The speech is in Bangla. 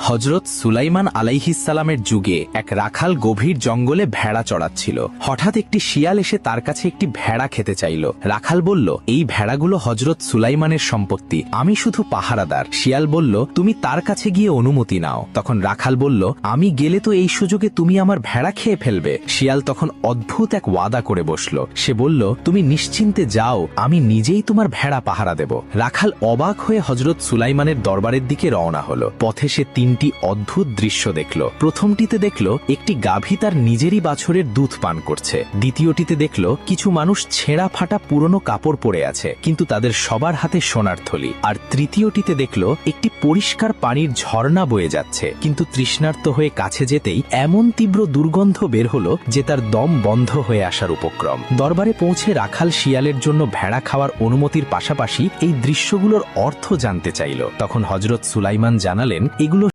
হযরত সুলাইমান আলাইহিসসালামের যুগে এক রাখাল গভীর জঙ্গলে ভেড়া চড়াচ্ছিল। হঠাৎ একটি শিয়াল এসে তার কাছে একটি ভেড়া খেতে চাইল। রাখাল বলল, এই ভেড়াগুলো হযরত সুলাইমানের সম্পত্তি, আমি শুধু পাহারাদার। শিয়াল বলল, তুমি তার কাছে গিয়ে অনুমতি নাও। তখন রাখাল বলল, আমি গেলে তো এই সুযোগে তুমি আমার ভেড়া খেয়ে ফেলবে। শিয়াল তখন অদ্ভুত এক ওয়াদা করে বসল। সে বলল, তুমি নিশ্চিন্তে যাও, আমি নিজেই তোমার ভেড়া পাহারা দেব। রাখাল অবাক হয়ে হযরত সুলাইমানের দরবারের দিকে রওনা হলো। পথে সে তিনটি অদ্ভুত দৃশ্য দেখল। প্রথমটিতে দেখল একটি গাভী তার নিজেরই বাছুরের দুধ পান করছে। দ্বিতীয়টিতে দেখল কিছু মানুষ ছেঁড়া ফাটা পুরনো কাপড় পরে আছে, কিন্তু তাদের সবার হাতে সোনার থলি। আর তৃতীয়টিতে দেখল একটি পরিষ্কার পানির ঝর্ণা বয়ে যাচ্ছে, কিন্তু তৃষ্ণার্ত হয়ে কাছে যেতেই এমন তীব্র দুর্গন্ধ বের হলো যে তার দম বন্ধ হয়ে আসার উপক্রম। দরবারে পৌঁছে রাখাল শিয়ালের জন্য ভেড়া খাওয়ার অনুমতির পাশাপাশি এই দৃশ্যগুলোর অর্থ জানতে চাইল। তখন হযরত সুলাইমান জানালেন, এগুলো